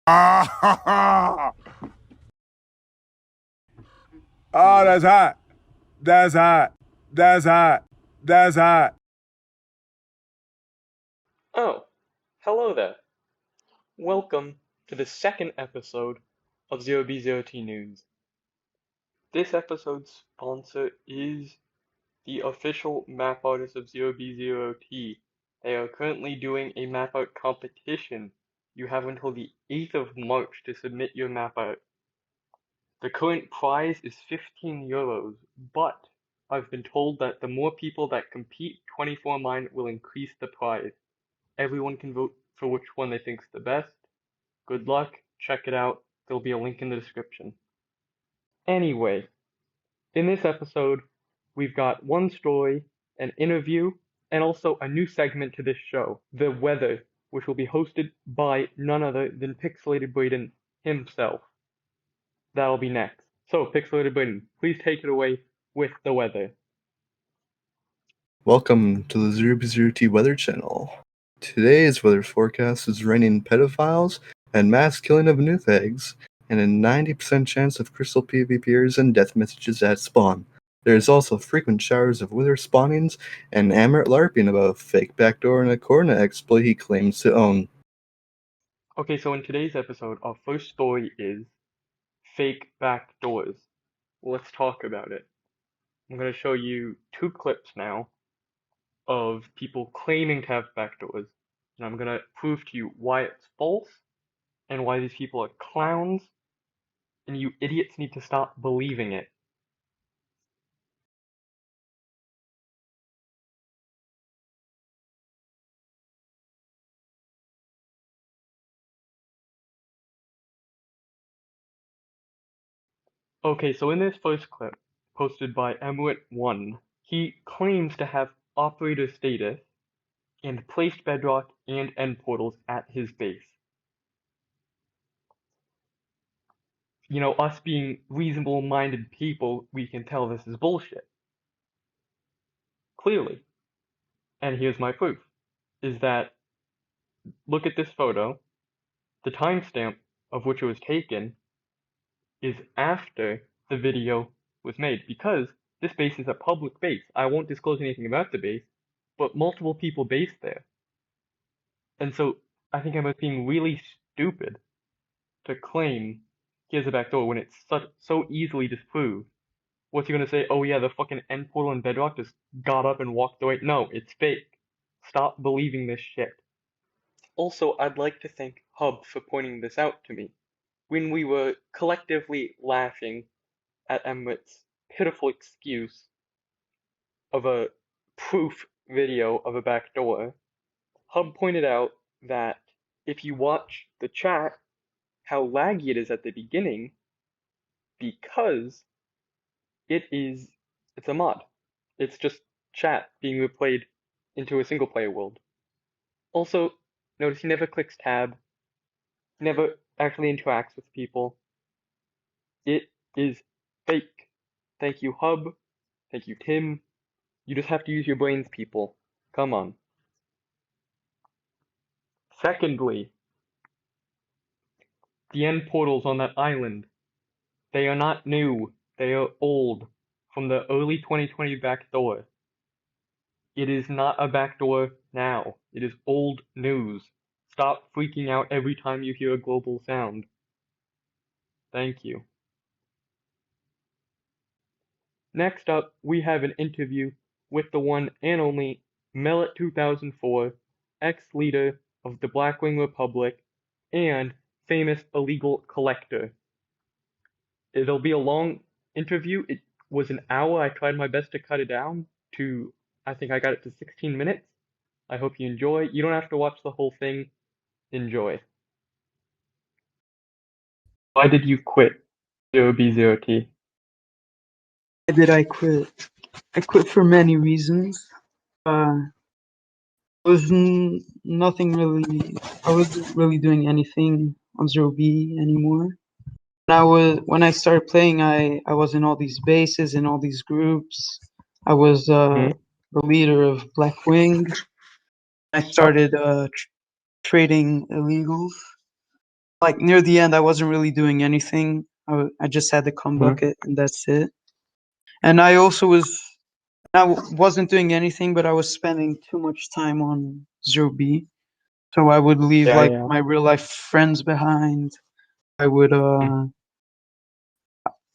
Ah, oh, that's hot. That's hot. That's hot. That's hot. Oh, hello there. Welcome to the second episode of 0B0T News. This episode's sponsor is the official map artist of 0B0T. They are currently doing a map art competition. You have until the 8th of March to submit your map art. The current prize is 15 euros, but I've been told that the more people that compete, 24 mine will increase the prize. Everyone can vote for which one they think's the best. Good luck, check it out, there'll be a link in the description. Anyway, in this episode, we've got one story, an interview, and also a new segment to this show, The Weather, which will be hosted by none other than Pixelated Braden himself. That'll be next. So, Pixelated Braden, please take it away with The Weather. Welcome to the 0B0T Weather Channel. Today's weather forecast is raining pedophiles and mass killing of new eggs, and a 90% chance of crystal PvPers and death messages at spawn. There is also frequent showers of wither spawnings and Amert LARPing about a fake backdoor and a Corna exploit he claims to own. Okay, so in today's episode, our first story is fake backdoors. Let's talk about it. I'm going to show you two clips now of people claiming to have backdoors, and I'm going to prove to you why it's false and why these people are clowns, and you idiots need to stop believing it. Okay, so in this first clip, posted by Emuit1, he claims to have operator status and placed bedrock and end portals at his base. You know, us being reasonable-minded people, we can tell this is bullshit. Clearly. And here's my proof, is that, look at this photo, the timestamp of which it was taken is after the video was made, because this base is a public base. I won't disclose anything about the base, but multiple people base there. And so I think I'm being really stupid to claim he has a backdoor when it's so easily disproved. What's he gonna say? Oh yeah, the fucking end portal in Bedrock just got up and walked away. No, it's fake. Stop believing this shit. Also, I'd like to thank Hub for pointing this out to me. When we were collectively laughing at Emmett's pitiful excuse of a proof video of a backdoor, Hub pointed out that if you watch the chat, how laggy it is at the beginning, because it's a mod. It's just chat being replayed into a single player world. Also, notice he never clicks tab, he never actually interacts with people. It is fake. Thank you, Hub. Thank you, Tim. You just have to use your brains, people. Come on. Secondly, the end portals on that island. They are not new. They are old. From the early 2020 backdoor. It is not a backdoor now. It is old news. Stop freaking out every time you hear a global sound. Thank you. Next up, we have an interview with the one and only Mellet2004, ex-leader of the Blackwing Republic and famous illegal collector. It'll be a long interview. It was an hour. I tried my best to cut it down to, I think I got it to 16 minutes. I hope you enjoy. You don't have to watch the whole thing. Enjoy. Why did you quit 0B0T? Why did I quit? I quit for many reasons. Nothing really. I wasn't really doing anything on 0B anymore. When I started playing, I was in all these bases, in all these groups. I was the leader of Blackwing. I started trading illegals. like near the end, I wasn't really doing anything. I just had the cum Mhm. bucket, and that's it. And I also wasn't doing anything, but I was spending too much time on 0B. So I would leave Yeah, like yeah. my real life friends behind. I would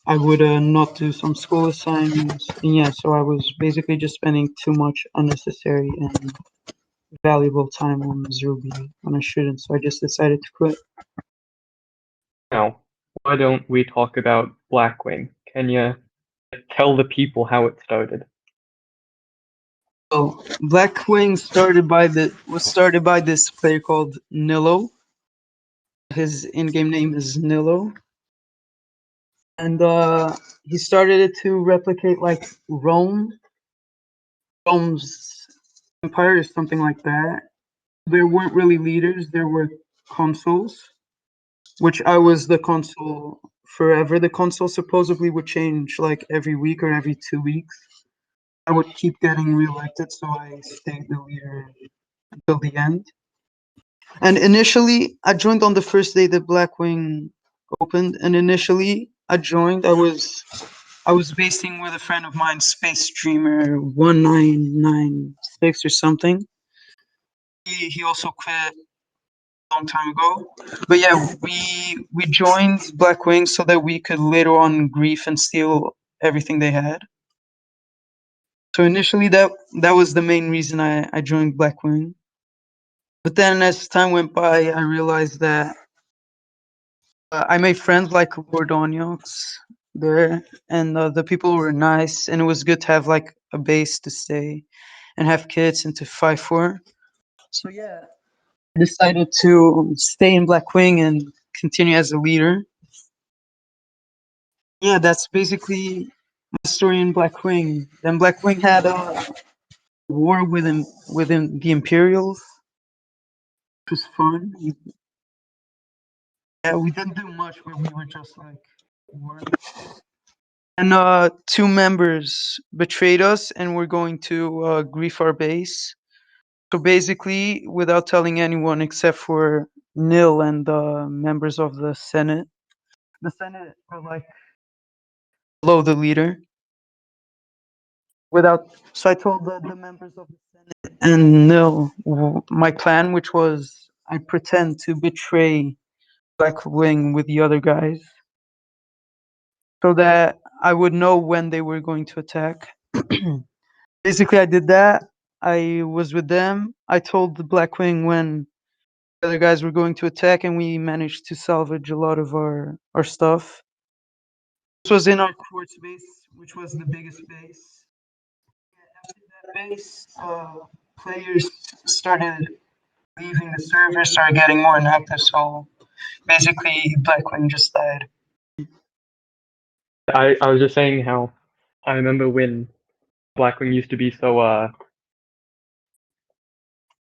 not do some school assignments. And yeah, so I was basically just spending too much unnecessary and valuable time on 0B when I shouldn't. So I just decided to quit. Now, why don't we talk about Blackwing? Can you tell the people how it started? So Blackwing was started by this player called Nilo. His in-game name is Nilo. And he started it to replicate like Rome's empire or something like that. There weren't really leaders, there were consuls, which I was the consul forever. The consul supposedly would change like every week or every 2 weeks. I would keep getting reelected, so I stayed the leader until the end. And initially, I joined on the first day that Blackwing opened. And initially, I was basing with a friend of mine, Space Streamer 1996 or something. He also quit a long time ago. But yeah, we joined Blackwing so that we could later on grief and steal everything they had. So initially, that was the main reason I joined Blackwing. But then as time went by, I realized that I made friends like Gordoniox there, and the people were nice, and it was good to have like a base to stay and have kids and to fight for. So yeah, I decided to stay in Blackwing and continue as a leader. Yeah, that's basically my story in Blackwing. Then Blackwing had a war within the Imperials, which was fun. Yeah, we didn't do much, but we were just like war. And two members betrayed us and were going to grief our base. So basically, without telling anyone except for Nil and the members of the Senate are like below the leader. So I told the members of the Senate and Nil my plan, which was I pretend to betray Blackwing with the other guys, so that I would know when they were going to attack. Basically, I did that. I was with them. I told the Blackwing when the other guys were going to attack, and we managed to salvage a lot of our stuff. This was in our quartz base, which was the biggest base. After that base, players started leaving the server, started getting more inactive, so basically Blackwing just died. I was just saying how I remember when Blackwing used to be so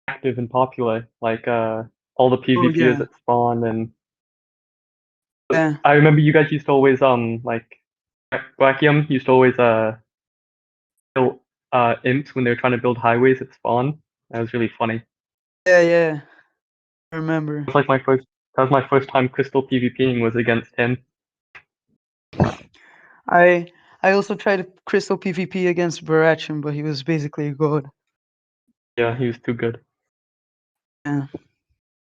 active and popular, like all the Oh PvPers yeah, at spawn, and yeah, I remember you guys used to always like Blackium used to always kill imps when they were trying to build highways at spawn. That was really funny. yeah. I remember. That was my first time crystal PvPing was against him. I I also tried to crystal PvP against Barachim, but he was basically a god. Yeah, he was too good. Yeah,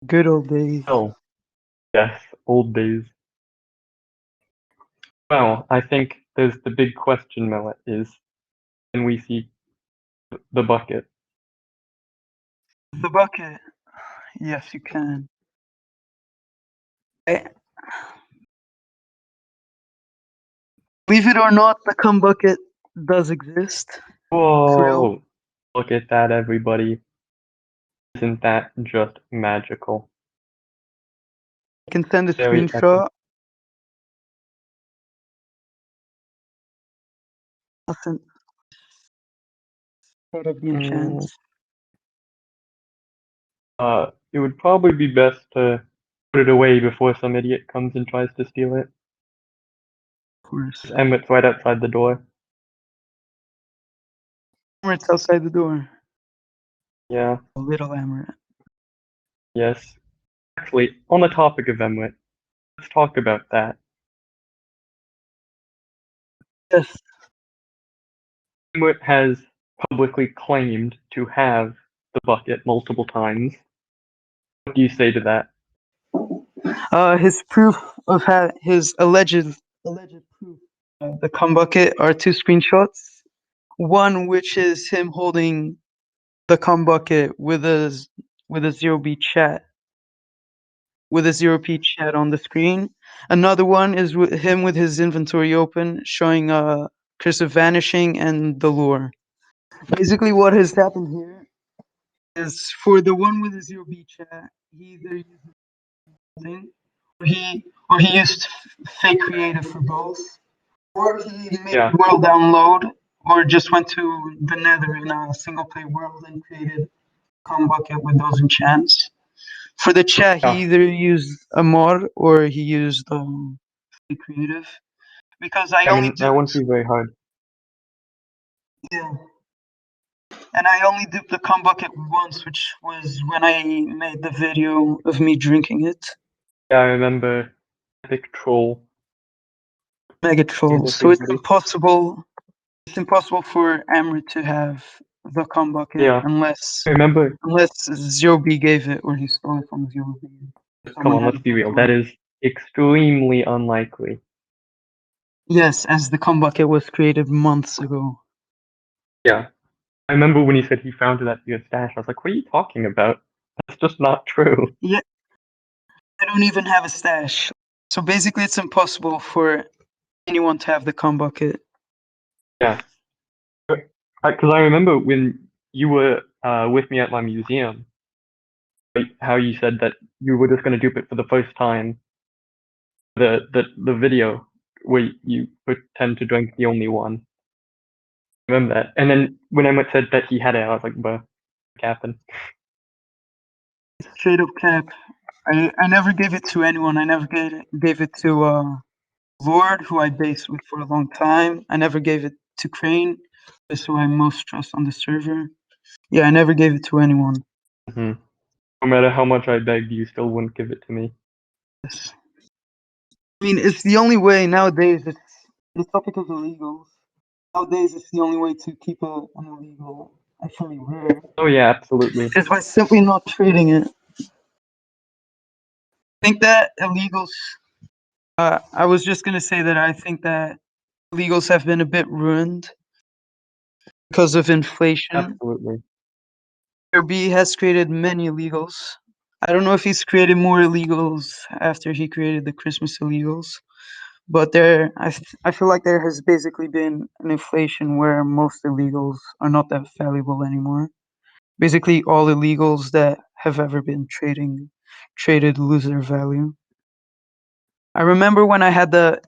good old days. Oh, yes, old days. Well, I think there's the big question, Millet, is can we see the bucket? The bucket. Yes, you can. Eh, Believe it or not, the cum bucket does exist. For real. Whoa! Look at that, everybody. Isn't that just magical? I can send a Very epic. screenshot. I'll send part of the Mm, enchants. it would probably be best to put it away before some idiot comes and tries to steal it. Of course. Emmett's right outside the door. Amaret's outside the door. Yeah, A little Amaret. yes. Actually, on the topic of Emwit, let's talk about that. Yes. Emwit has publicly claimed to have the bucket multiple times. What do you say to that? His proof of his alleged proof of the cum bucket are two screenshots. One which is him holding the cum bucket with a 0B chat, with a 0p chat on the screen. Another one is him with his inventory open, showing Cursive Vanishing and the lure. Basically, what has happened here is for the one with the 0B chat, he either uses something, or he used fake creative for both, or he made Yeah. world download, or just went to the Nether in a single play world and created cum bucket with those enchants. For the chat, he Yeah. either used a mod or he used fake creative. Because I only That wouldn't duped, be very hard. yeah, and I only duped the cum bucket once, which was when I made the video of me drinking it. Yeah, I remember Epic Troll. Mega troll. With So his it's video. impossible. It's impossible for Amrit to have the cum bucket Yeah. unless I remember. Zero-B gave it or he stole it from Zero-B. Come on, Someone had let's it be real. before. That is extremely unlikely. Yes, as the cum bucket was created months ago. Yeah. I remember when he said he found it at your stash. I was like, what are you talking about? That's just not true. Yeah, I don't even have a stash. So basically, it's impossible for anyone to have the cum bucket. Yeah. Because I remember when you were with me at my museum, how you said that you were just going to dupe it for the first time. The video where you pretend to drink the only one. Remember that? And then when Emmett said that he had it, I was like, bruh, capping. Straight up cap. I never gave it to anyone. I never gave it to Lord, who I based with for a long time. I never gave it to Crane, who's who I most trust on the server. Yeah, I never gave it to anyone. Mm-hmm. No matter how much I begged, you still wouldn't give it to me. Yes. I mean, it's the only way nowadays. It's the topic of illegals. Nowadays, it's the only way to keep an illegal actually rare Oh yeah, absolutely. is by simply not trading it. I think that illegals. I was just gonna say that I think that illegals have been a bit ruined because of inflation. Absolutely. B has created many illegals. I don't know if he's created more illegals after he created the Christmas illegals, but I feel like there has basically been an inflation where most illegals are not that valuable anymore. Basically, all illegals that have ever been traded lose their value. I remember when I had the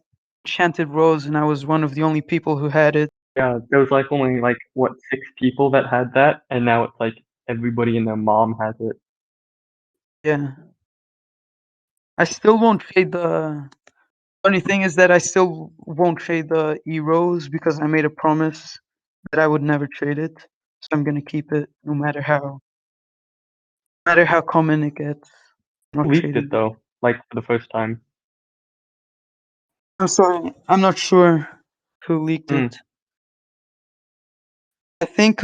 enchanted rose and I was one of the only people who had it. Yeah, there was like only like what 6 people that had that, and now it's like everybody and their mom has it. Yeah. I still won't trade the funny thing is that I still won't trade the E-Rose because I made a promise that I would never trade it. So I'm gonna keep it no matter how common it gets. I'm not Leaked trading it though, like for the first time. I'm sorry, I'm not sure who leaked Hmm. it. I think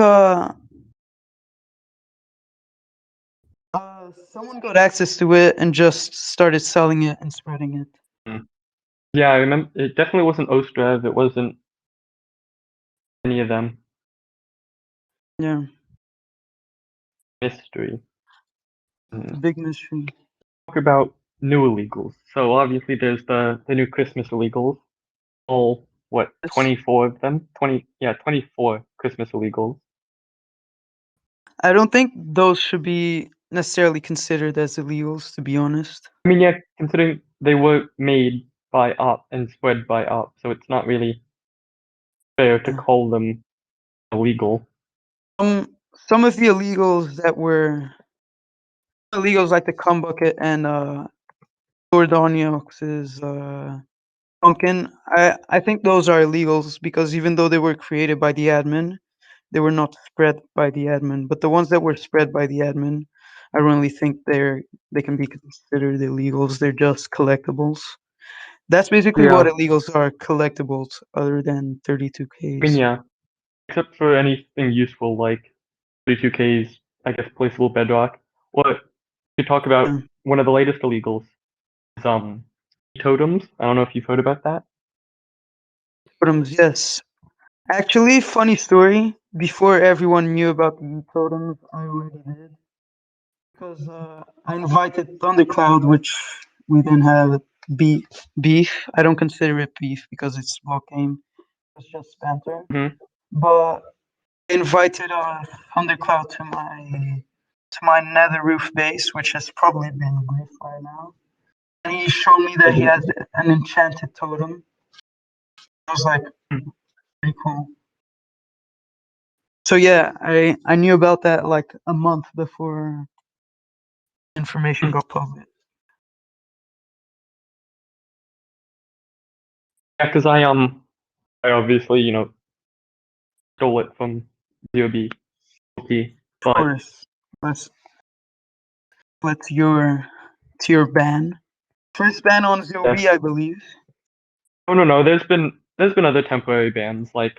someone got access to it and just started selling it and spreading it. Hmm. Yeah, I remember. It definitely wasn't Ostrev. It wasn't any of them. Yeah, Mystery. Hmm. big mystery. Talk about new illegals. So obviously there's the new Christmas illegals. All what, Yes. 24 of them? 24 Christmas illegals. I don't think those should be necessarily considered as illegals, to be honest. I mean, yeah, considering they were made by Op and spread by Op, so it's not really fair to Yeah. call them illegal. Some of the illegals that were illegals like the cum bucket and Lordoniox's Pumpkin, I think those are illegals because even though they were created by the admin, they were not spread by the admin. But the ones that were spread by the admin, I don't really think they can be considered illegals. They're just collectibles. That's basically what Yeah. illegals are, collectibles, other than I mean, 32Ks. yeah. Except for anything useful like 32K's, I guess, placeable bedrock. What you talk about, Yeah. one of the latest illegals is totems. I don't know if you've heard about that. Totems, yes. Actually, funny story. Before everyone knew about the totems, I already did. Because I invited Thundercloud, which we then have beef. I don't consider it beef because it's block game. It's just banter. Mm-hmm. But I invited Thundercloud to my nether roof base, which has probably been grief by now. And he showed me that he has an enchanted totem. I was like, pretty cool. So yeah, I knew about that like a month before information got public. Yeah, because I obviously stole it from ZOB, Of but course, let's let's your ban. First ban on yes. ZOB, I believe. No. There's been other temporary bans I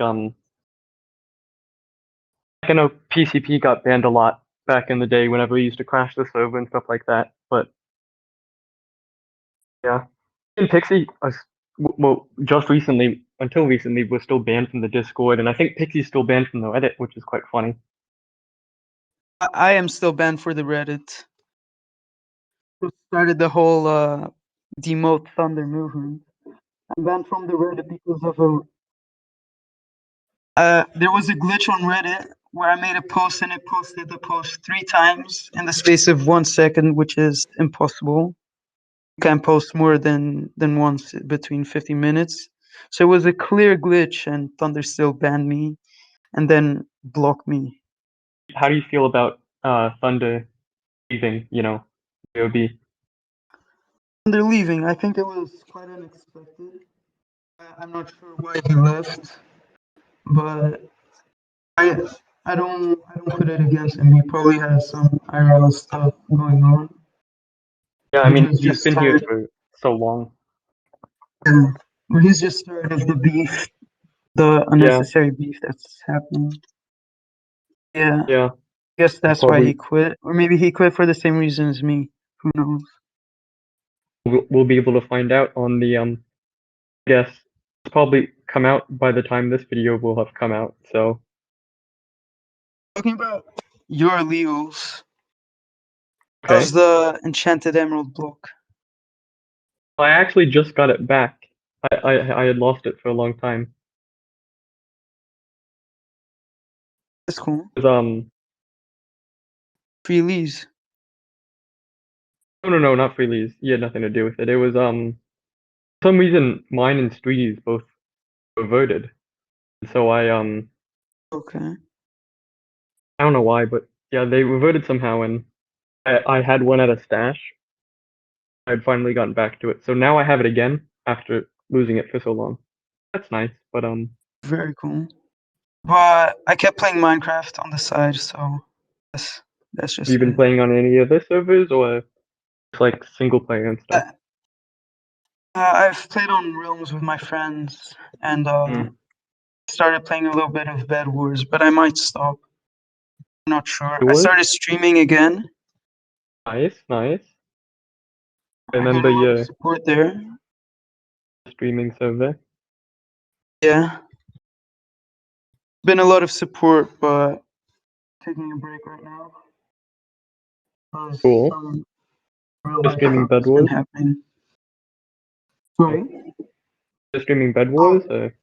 know PCP got banned a lot back in the day whenever we used to crash the server and stuff like that. But yeah, and Pixie, well, just recently, until recently, was still banned from the Discord, and I think Pixie's still banned from the Reddit, which is quite funny. I am still banned for the Reddit. Who started the whole demote Thunder movement? I'm banned from the Reddit because of there was a glitch on Reddit where I made a post and it posted the post 3 times in the space of 1 second, which is impossible. You can't post more than once between 50 minutes. So it was a clear glitch, and Thunder still banned me and then blocked me. How do you feel about Thunder leaving? ZOB. Thunder leaving, I think it was quite unexpected. I'm not sure why he left, but I I don't put it against him. He probably has some IRL stuff going on. Yeah, I Maybe mean he's he's just been here tired. for so long. Or he's just tired of the beef, the Yeah, unnecessary beef that's happening. Yeah, I yeah. guess He's that's why he probably quit. Or maybe he quit for the same reason as me. Who knows? we'll be able to find out on the I guess it's probably come out by the time this video will have come out. So Talking about your Leos, how's okay. the Enchanted Emerald block? I actually just got it back. I had lost it for a long time. That's cool. 'Cause, Free leaves. no, not freelies. He had nothing to do with it. It was for some reason mine and Streety's both reverted. So Okay. I don't know why, but yeah, they reverted somehow, and I had one at a stash. I'd finally gotten back to it, so now I have it again after losing it for so long. That's nice, but Very cool. But I kept playing Minecraft on the side, so that's have just you been it. playing on any other servers or just like single player and stuff? Uh, I've played on Realms with my friends and Mm. started playing a little bit of Bed Wars, but I might stop. I'm not sure. I Yours? started streaming again. Nice, nice. I get Remember a lot of your support there. streaming server? Yeah, been a lot of support, but taking a break right now because Cool. some real Just life streaming stuff Bed has been Wars? happening. Okay. Sorry. Just streaming Bed Oh, Wars? Or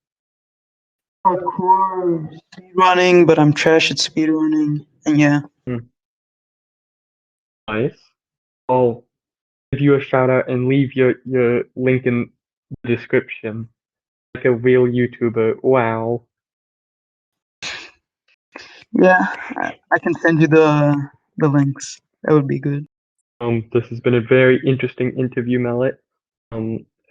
hardcore speedrunning, but I'm trash at speedrunning. And yeah, hmm, nice. I'll give you a shout out and leave your link in the description. Like a real YouTuber. Wow. yeah, I can send you the links. That would be good. This has been a very interesting interview, Mellet.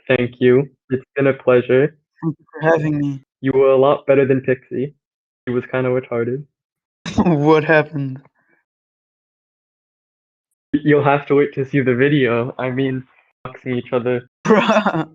Thank you. It's been a pleasure. Thank you for having me. You were a lot better than Pixie. He was kind of retarded. What happened? You'll have to wait to see the video. I mean, boxing each other. Bruh.